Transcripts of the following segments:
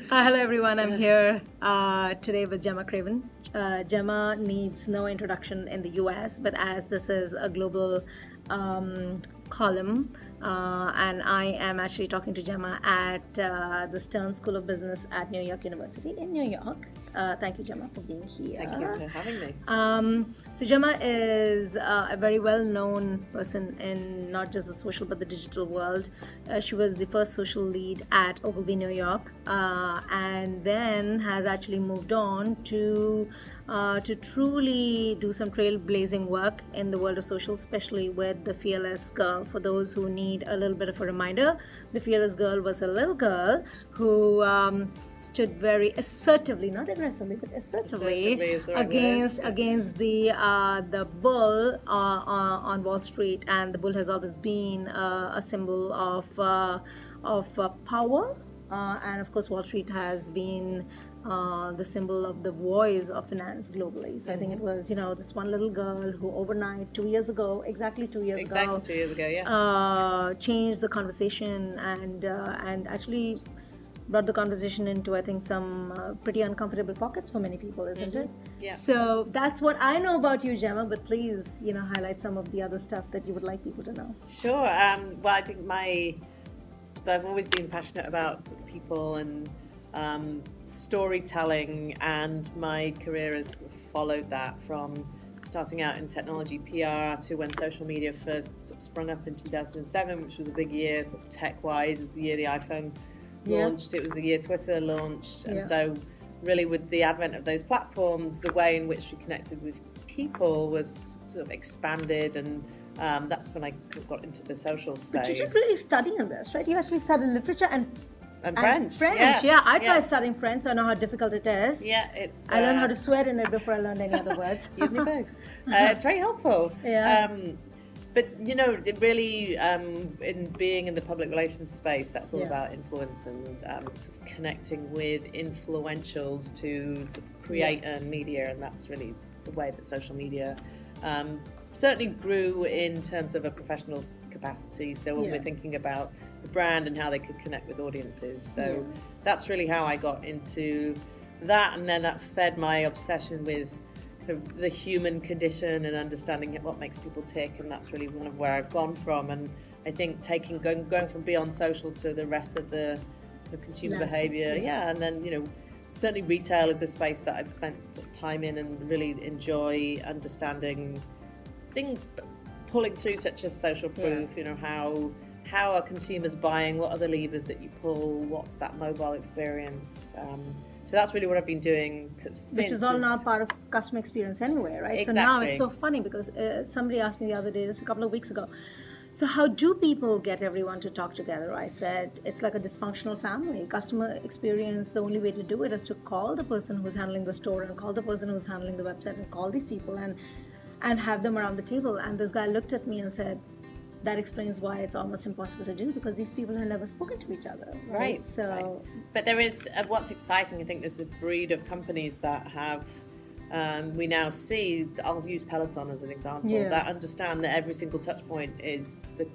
Hello everyone, I'm here today with Gemma Craven. Gemma needs no introduction in the US, but as this is a global column, and I am actually talking to Gemma at the Stern School of Business at New York University in New York. Thank you, Gemma, for being here. Thank you for having me. So Gemma is a very well-known person in not just the social but the digital world. She was the first social lead at Ogilvy, New York, and then has actually moved on to truly do some trailblazing work in the world of social, especially with the Fearless Girl. For those who need a little bit of a reminder, the Fearless Girl was a little girl who stood very assertively, not aggressively, but assertively against the bull on Wall Street, and the bull has always been a symbol of power, and of course Wall Street has been the symbol of the voice of finance globally. So I think it was, this one little girl who overnight, exactly two years ago, yes. Changed the conversation and actually brought the conversation into, I think, some pretty uncomfortable pockets for many people, isn't it? Yeah. So that's what I know about you, Gemma, but please, highlight some of the other stuff that you would like people to know. Sure. Well, I think I've always been passionate about people and storytelling, and my career has followed that from starting out in technology PR to when social media first sort of sprung up in 2007, which was a big year sort of tech-wise. It was the year the iPhone launched, it was the year Twitter launched, and so really with the advent of those platforms, the way in which we connected with people was sort of expanded, and that's when I got into the social space. But you didn't really study in this, right? You actually studied literature and French. Yes, yeah, I tried studying French, so I know how difficult it is. Yeah, I learned how to swear in it before I learned any other words. Use me both. It's very helpful. Yeah. But it really, in being in the public relations space, that's all about influence and sort of connecting with influentials to sort of create earn media, and that's really the way that social media certainly grew in terms of a professional capacity. So when we're thinking about the brand and how they could connect with audiences, so that's really how I got into that, and then that fed my obsession with of the human condition and understanding what makes people tick, and that's really one of where I've gone from. And I think going from beyond social to the rest of the consumer behavior, and then certainly retail is a space that I've spent sort of time in and really enjoy understanding things pulling through, such as social proof. How are consumers buying? What are the levers that you pull? What's that mobile experience? So that's really what I've been doing since. Which is all now part of customer experience anyway, right? Exactly. So now it's so funny because somebody asked me the other day, just a couple of weeks ago, so how do people get everyone to talk together? I said, it's like a dysfunctional family. Customer experience, the only way to do it is to call the person who's handling the store and call the person who's handling the website and call these people and have them around the table. And this guy looked at me and said, that explains why it's almost impossible to do, because these people have never spoken to each other. Right. So, but there is what's exciting. I think there's a breed of companies that have. We now see. I'll use Peloton as an example. That understand that every single touch point is the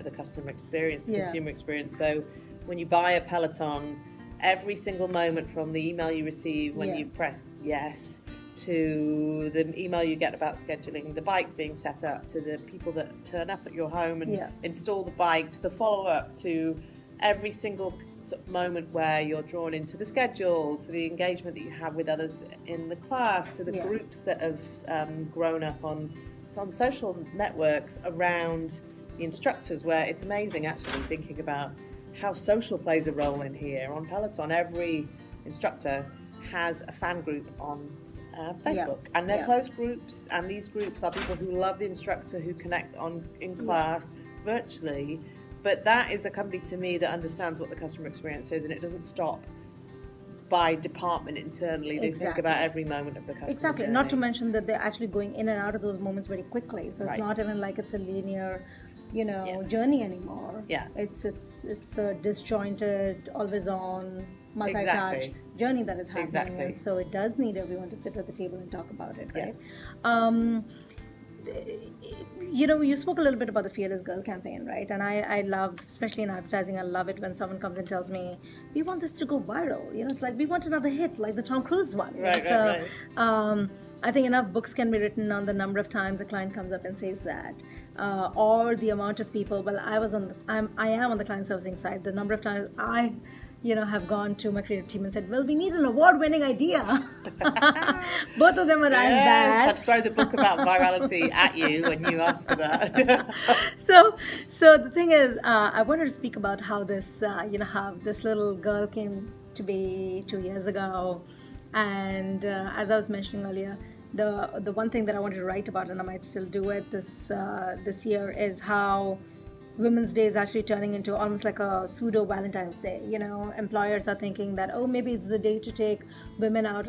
customer experience, the consumer experience. So when you buy a Peloton, every single moment from the email you receive when you've pressed yes, to the email you get about scheduling the bike being set up, to the people that turn up at your home and install the bike, to the follow-up, to every single sort of moment where you're drawn into the schedule, to the engagement that you have with others in the class, to the groups that have grown up on social networks around the instructors, where it's amazing actually thinking about how social plays a role in here. On Peloton, every instructor has a fan group on Facebook, and they're closed groups, and these groups are people who love the instructor, who connect in class virtually. But that is a company to me that understands what the customer experience is, and it doesn't stop by department internally. They think about every moment of the customer journey. Not to mention that they're actually going in and out of those moments very quickly, so it's not even like it's a linear journey anymore. It's a disjointed, always on, multi-touch journey that is happening, and so it does need everyone to sit at the table and talk about it, right? you spoke a little bit about the Fearless Girl campaign, right? And I love, especially in advertising, I love it when someone comes and tells me, we want this to go viral. It's like, we want another hit, like the Tom Cruise one. Right. I think enough books can be written on the number of times a client comes up and says that, or the amount of people. Well, I am on the client servicing side. The number of times I have gone to my creative team and said, well, we need an award-winning idea. Both of them are as bad. I'd throw the book about virality at you when you asked for that. So the thing is, I wanted to speak about how this, how this little girl came to be 2 years ago. And as I was mentioning earlier, the one thing that I wanted to write about, and I might still do it this year, is how Women's Day is actually turning into almost like a pseudo Valentine's Day. Employers are thinking that, maybe it's the day to take women out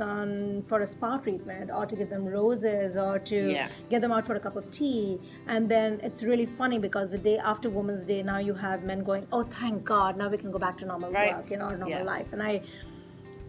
for a spa treatment, or to give them roses, or to get them out for a cup of tea. And then it's really funny because the day after Women's Day, now you have men going, oh, thank God, now we can go back to normal work, or normal life. And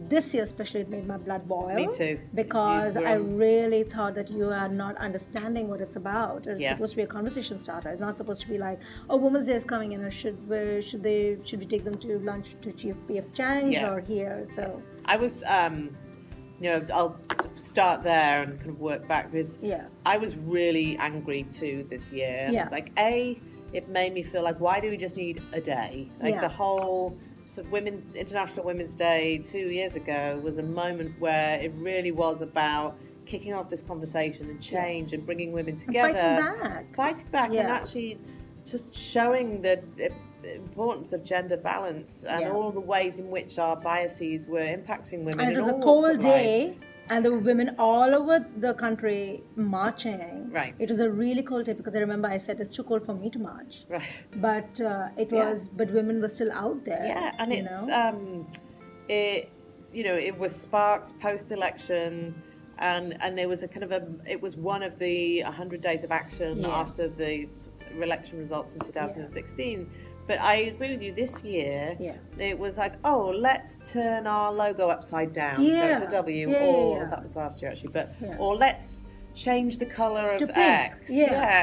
this year especially, it made my blood boil. Me too. Because I really thought that you are not understanding what it's about. It's supposed to be a conversation starter. It's not supposed to be like, Women's Day is coming in, or should we take them to lunch to PF Chang's or here? So I was, I'll start there and kind of work back, because I was really angry too this year. And it's like, it made me feel like, why do we just need a day? Like the whole International Women's Day 2 years ago was a moment where it really was about kicking off this conversation and change and bringing women together. And fighting back and actually just showing the importance of gender balance and all the ways in which our biases were impacting women. And it was a cold day. And there were women all over the country marching. Right. It was a really cold day, because I remember I said it's too cold for me to march. Right. But but women were still out there. Yeah, and it was sparked post-election, and there was it was one of the 100 days of action after the election results in 2016. But I agree with you, this year, it was like, let's turn our logo upside down. So it's a W, that was last year actually, or let's change the colour of X.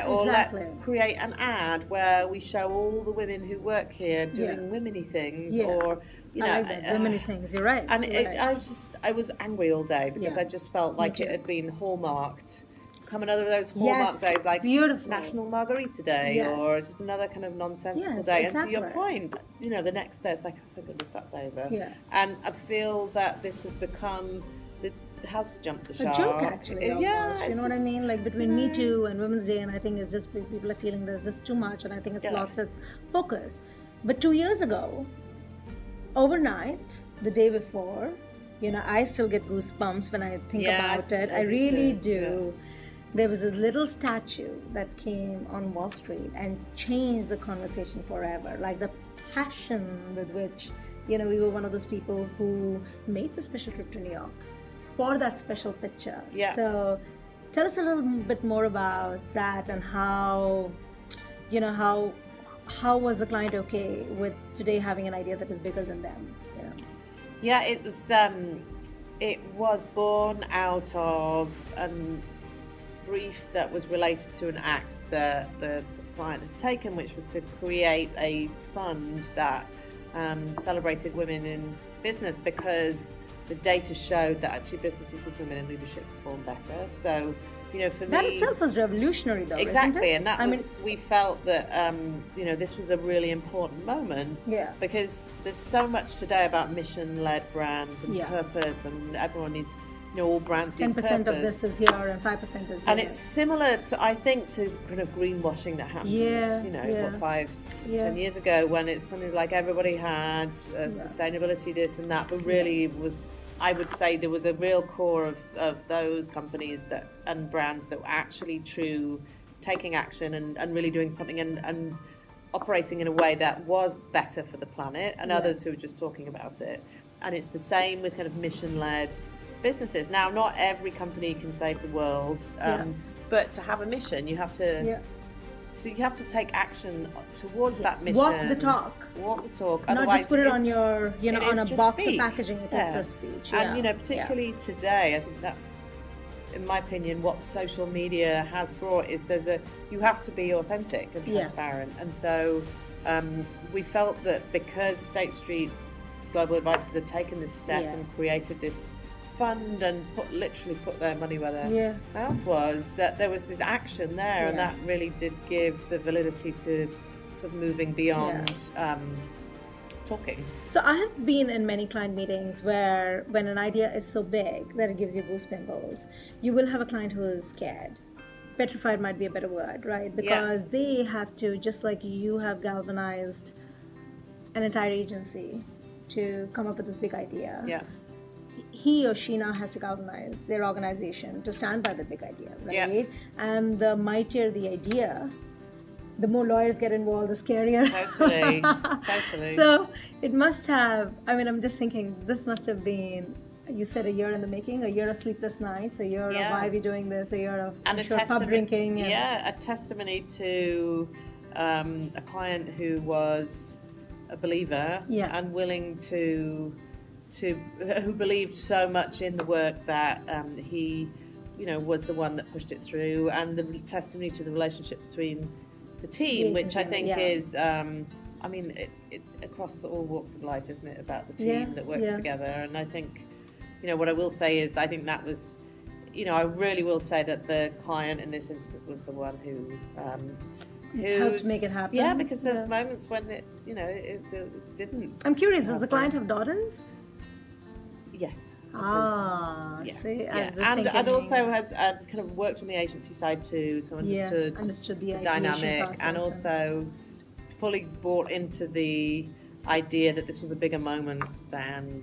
Or let's create an ad where we show all the women who work here doing womeny things. Or, I like that, womeny things, you're right. And I was angry all day, because I just felt like it had been hallmarked. Come another of those hallmark days, like National Margarita Day, or just another kind of nonsensical day. Exactly. And to your point, the next day it's like, oh, thank goodness that's over. And I feel that this has become, it has jumped the shark. A joke, actually. Almost. You know what I mean? Like between Me Too and Women's Day, and I think it's just people are feeling there's just too much, and I think it's lost its focus. But 2 years ago, overnight, the day before, I still get goosebumps when I think about it. I really do. There was a little statue that came on Wall Street and changed the conversation forever. Like the passion with which, we were one of those people who made the special trip to New York for that special picture. So tell us a little bit more about that, and how was the client okay with today having an idea that is bigger than them? Yeah, it was born out of brief that was related to an act that the client had taken, which was to create a fund that celebrated women in business, because the data showed that actually businesses with women in leadership perform better. So, for that me, itself was revolutionary, though. Exactly, isn't it? And we felt that this was a really important moment. Because there's so much today about mission-led brands and purpose, and everyone needs. All brands need 10% of this is here and 5% is here. And it's similar to, I think, to kind of greenwashing that happened, 10 years ago, when it's something like everybody had sustainability, this and that, but really it was, I would say there was a real core of those companies and brands that were actually taking action and really doing something and operating in a way that was better for the planet, and others who were just talking about it. And it's the same with kind of mission-led businesses. Now, not every company can save the world, but to have a mission, you have to. So you have to take action towards that mission. Walk the talk. Not Otherwise, just put it on your, on a box speak. of packaging. It is just speech. And particularly today, I think that's in my opinion, what social media has brought is you have to be authentic and transparent. And so we felt that because State Street Global Advisors had taken this step and created this fund and literally put their money where their mouth was, that there was this action there, and that really did give the validity to sort of moving beyond talking. So I have been in many client meetings where when an idea is so big that it gives you goose pimples, you will have a client who is scared. Petrified might be a better word, right? Because they have to, just like you have galvanized an entire agency to come up with this big idea. Yeah. He or she now has to galvanize their organization to stand by the big idea, right? Yeah. And the mightier the idea, the more lawyers get involved, the scarier. Totally. So it must have, I mean, I'm just thinking, this must have been, you said a year in the making, a year of sleepless nights, a year of why are we doing this, a year of pub drinking. A testimony to a client who was a believer and willing who believed so much in the work that he, was the one that pushed it through, and the testimony to the relationship between the team, which I think is, it across all walks of life, isn't it, about the team that works together? And I think, what I will say is, I think that was, I really will say that the client in this instance was the one who helped make it happen. Yeah, because there's moments when it didn't. I'm curious, does the client have daughters? Yes. See, and also had kind of worked on the agency side too, so understood the dynamic, process, and also fully bought into the idea that this was a bigger moment than